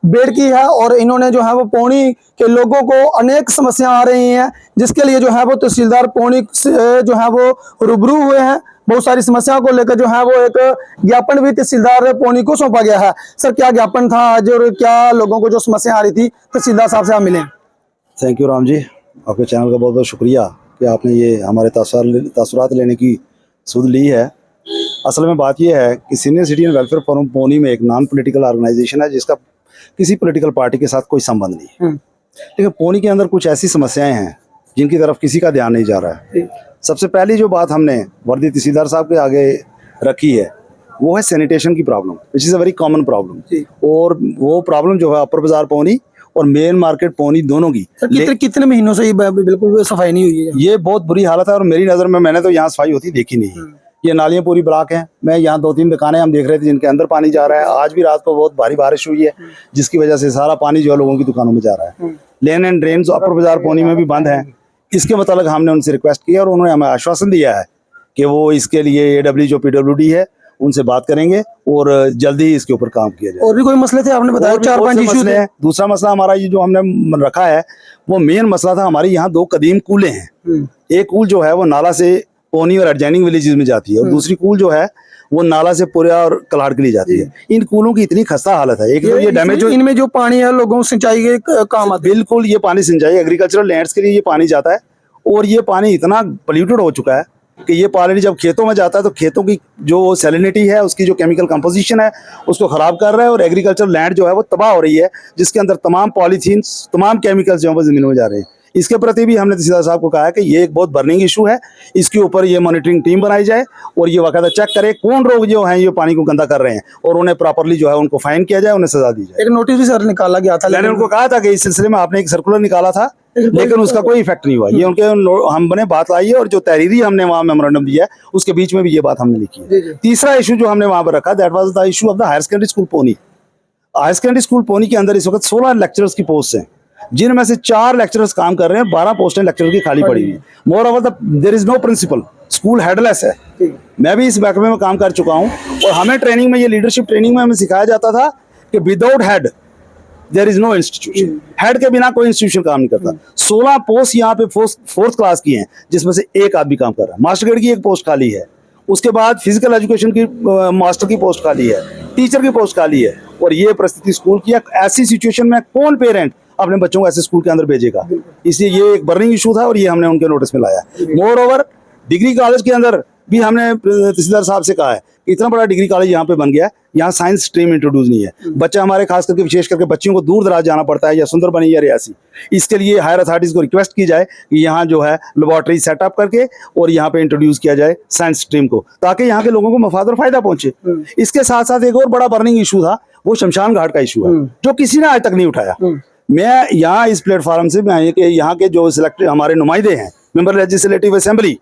Bed की है और इन्होंने जो है वो पौनी के लोगों को अनेक समस्या आ रही हैं, जिसके लिए जो है वो तहसीलदार पौनी से जो है वो रूबरू हुए हैं। बहुत सारी समस्याओं को लेकर जो है वो एक ज्ञापन भी तहसीलदार पौनी को सौंपा गया है। सर, क्या ज्ञापन था आज और क्या लोगों को जो समस्या आ रही थी, तहसीलदार साहब से आप मिले? थैंक यू राम जी, आपके चैनल का बहुत बहुत शुक्रिया कि आपने ये हमारे तासुरात लेने की सुध ली है। असल में बात यह है कि सीनियर सिटीजन वेलफेयर फोरम पौनी में एक नॉन पॉलिटिकल ऑर्गेनाइजेशन है जिसका किसी पॉलिटिकल पार्टी के साथ कोई संबंध नहीं है। लेकिन पौनी के अंदर कुछ ऐसी समस्याएं हैं जिनकी तरफ किसी का ध्यान नहीं जा रहा है। सबसे पहली जो बात हमने वर्दी तहसीलदार साहब के आगे रखी है वो है सैनिटेशन की problem, which is a very common problem. और वो प्रॉब्लम जो है अपर बाजार पौनी और मेन मार्केट पौनी दोनों की कितने महीनों से ये बिल्कुल सफाई नहीं हुई है? ये बहुत बुरी हालत है और मेरी नज़र में मैंने तो यहाँ सफाई होती देखी नहीं। ये नालियाँ पूरी ब्लॉक हैं। मैं यहाँ 2-3 दुकानें हम देख रहे थे जिनके अंदर पानी जा रहा है। आज भी रात को बहुत भारी बारिश हुई है जिसकी वजह से सारा पानी जो है लोगों की दुकानों में जा रहा है। लेन एंड ड्रेन जो अपर बाजार पौनी में भी बंद है। इसके मतलब हमने उनसे रिक्वेस्ट किया और उन्होंने हमें आश्वासन दिया है कि वो इसके लिए AW जो PWD है उनसे बात करेंगे और जल्दी ही इसके ऊपर काम किया जाए। और भी कोई मसले थे आपने बताया? 4-5 इशू थे। दूसरा मसला हमारा ये जो हमने रखा है वो मेन मसला था, हमारे यहाँ 2 कदीम कूलें हैं। एक कूल जो है वो नाला से पौनी और एडजॉइनिंग विलेजेस में जाती है और दूसरी कूल जो है वो नाला से पुरिया और कलाड़ के लिए जाती है। इन कूलों की इतनी खस्ता हालत है। एक तो ये डैमेज, इनमें जो पानी है लोगों सिंचाई के काम आता है। बिल्कुल, ये पानी सिंचाई एग्रीकल्चरल लैंड्स के लिए ये पानी जाता है और ये पानी इतना पोल्यूटेड हो चुका है कि ये पानी जब खेतों में जाता है तो खेतों की जो सैलिनिटी है, उसकी जो केमिकल कंपोजिशन है उसको ख़राब कर रहा है और एग्रीकल्चर लैंड जो है वो तबाह हो रही है, जिसके अंदर तमाम पॉलीथीन्स, तमाम केमिकल्स जो है वो ज़मीनों में जा रहे हैं। इसके प्रति भी हमने तहसीलदार साहब को कहा है कि ये एक बहुत बर्निंग इशू है, इसके ऊपर ये मॉनिटरिंग टीम बनाई जाए और ये बाकायदा चेक करे कौन लोग जो हैं ये पानी को गंदा कर रहे हैं और उन्हें प्रॉपरली जो है उनको फाइन किया जाए, उन्हें सजा दी जाए। एक नोटिस भी सर निकाला गया था। मैंने उनको कहा था कि इस सिलसिले में आपने एक सर्कुलर निकाला था लेकिन उसका कोई इफेक्ट नहीं हुआ। ये उनके हमने बात लाई है और जो तहरीरी हमने वहाँ मेमोरेंडम दिया है उसके बीच में भी ये बात हमने लिखी है। तीसरा इशू जो हमने वहाँ पर रखा, that was the issue of the higher secondary school Pauni. Higher secondary school Pauni के अंदर इस वक्त 16 लेक्चरर्स की पोस्ट हैं, जिनमें से 4 लेक्चरर्स काम कर रहे हैं, 12 पोस्टें लेक्चरर की खाली पड़ी हुई है। Moreover there is no principal, school headless है। मैं भी इस महकमे में काम कर चुका हूँ और हमें ट्रेनिंग में, ये लीडरशिप ट्रेनिंग में हमें सिखाया जाता था कि without head there is no institution. Head के बिना कोई इंस्टीट्यूशन काम नहीं करता। 16 पोस्ट यहाँ पे 4th क्लास की हैं, जिसमें से एक आदमी काम कर रहा है। मास्टर ग्रेड की एक पोस्ट खाली है, उसके बाद फिजिकल एजुकेशन की मास्टर की पोस्ट खाली है, टीचर की पोस्ट खाली है। और ये परिस्थिति स्कूल की, ऐसी सिचुएशन में कौन पेरेंट अपने बच्चों को ऐसे स्कूल के अंदर भेजेगा? इसलिए ये एक बर्निंग इशू था और ये हमने उनके नोटिस में लाया। मोर ओवर डिग्री कॉलेज के अंदर भी हमने तहसीलदार साहब से कहा है कि इतना बड़ा डिग्री कॉलेज यहाँ पे बन गया है, यहाँ साइंस स्ट्रीम इंट्रोड्यूस नहीं है। बच्चा हमारे खास करके, विशेष करके बच्चियों को दूर दराज जाना पड़ता है, या सुंदरबनी या रियासी। इसके लिए हायर अथॉरिटीज़ को रिक्वेस्ट की जाए कि यहाँ जो है लेबॉर्ट्री सेटअप करके और यहाँ पे इंट्रोड्यूस किया जाए साइंस स्ट्रीम को, ताकि यहाँ के लोगों को मफाद और फायदा पहुँचे। इसके साथ साथ एक और बड़ा बर्निंग इशू था, वो शमशान घाट का इशू है, जो किसी ने आज तक नहीं उठाया। मैं यहाँ इस प्लेटफॉर्म से यहाँ के जो सिलेक्टेड हमारे नुमाइंदे हैं, मेंबर लेजिस्लेटिव असेंबली,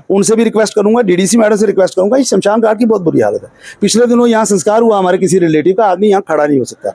उनसे भी रिक्वेस्ट करूंगा, DDC मैडम से रिक्वेस्ट करूंगा। इस शमशान घाट की बहुत बुरी हालत है। पिछले दिनों यहाँ संस्कार हुआ हमारे किसी रिलेटिव का, आदमी यहाँ खड़ा नहीं हो सकता।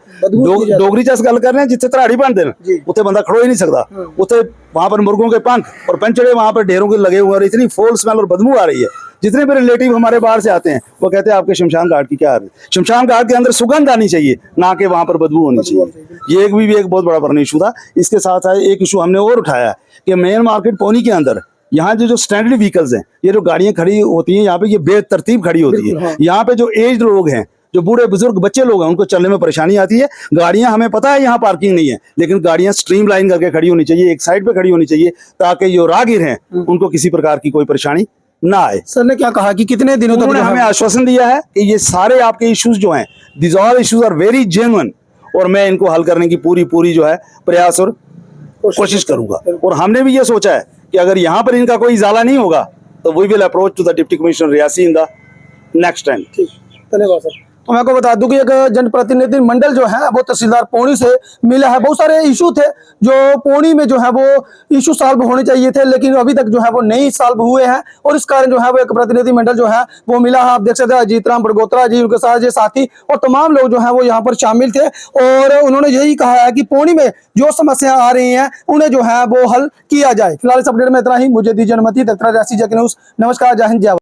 डोगरी चस गल कर रहे हैं, जिथे तराड़ी बन देना उसे बंदा खड़ो ही नहीं सकता। उसे वहां पर मुर्गों के पंख और पंचड़े वहां पर ढेरों के लगे हुए और इतनी फोल स्मेल और बदबू आ रही है। जितने भी रिलेटिव हमारे बाहर से आते हैं वो कहते हैं आपके शमशान घाट की क्या है। शमशान घाट के अंदर सुगंध आनी चाहिए, ना कि वहां पर बदबू होनी चाहिए। ये एक बहुत बड़ा बर्निंग इशू था। इसके साथ साथ एक इशू हमने और उठाया कि मेन मार्केट पौनी के अंदर यहाँ जो स्टैंडर्ड व्हीकल्स हैं, ये जो गाड़ियां खड़ी होती हैं यहाँ पे, ये बेतरतीब खड़ी होती है। यहाँ पे जो एज्ड लोग हैं, जो बूढ़े बुजुर्ग बच्चे लोग हैं, उनको चलने में परेशानी आती है। गाड़ियां, हमें पता है यहाँ पार्किंग नहीं है, लेकिन गाड़ियां स्ट्रीम लाइन करके खड़ी होनी चाहिए, एक साइड पे खड़ी होनी चाहिए, ताकि जो राहगीर हैं उनको किसी प्रकार की कोई परेशानी ना आए। सर ने क्या कहा कि कितने दिनों तक? हमें आश्वासन दिया है कि ये सारे आपके इश्यूज जो हैं, this all issues are very genuine, और मैं इनको हल करने की पूरी जो है प्रयास और कोशिश करूंगा। और हमने भी ये सोचा है कि अगर यहाँ पर इनका कोई इजाला नहीं होगा तो we will approach to the deputy commissioner Reasi in the next time. धन्यवाद सर। तो मैं आपको बता दूं कि एक जनप्रतिनिधि मंडल जो है वो तहसीलदार पौनी से मिला है। बहुत सारे इशू थे जो पौनी में जो है वो इशू सॉल्व होने चाहिए थे, लेकिन अभी तक जो है वो नहीं सॉल्व हुए हैं, और इस कारण जो है वो एक प्रतिनिधि मंडल जो है वो मिला है। आप देख सकते हैं अजीत राम बड़गोत्रा जी, उनके साथ ये साथी और तमाम लोग जो है वो यहाँ पर शामिल थे, और उन्होंने यही कहा है कि पौनी में जो समस्या आ रही हैं उन्हें जो है वो हल किया जाए। फिलहाल इस अपडेट में इतना ही। मुझे दीजिए अनुमति। रियासी जग न्यूज़। नमस्कार, जय हिंद, जय भारत।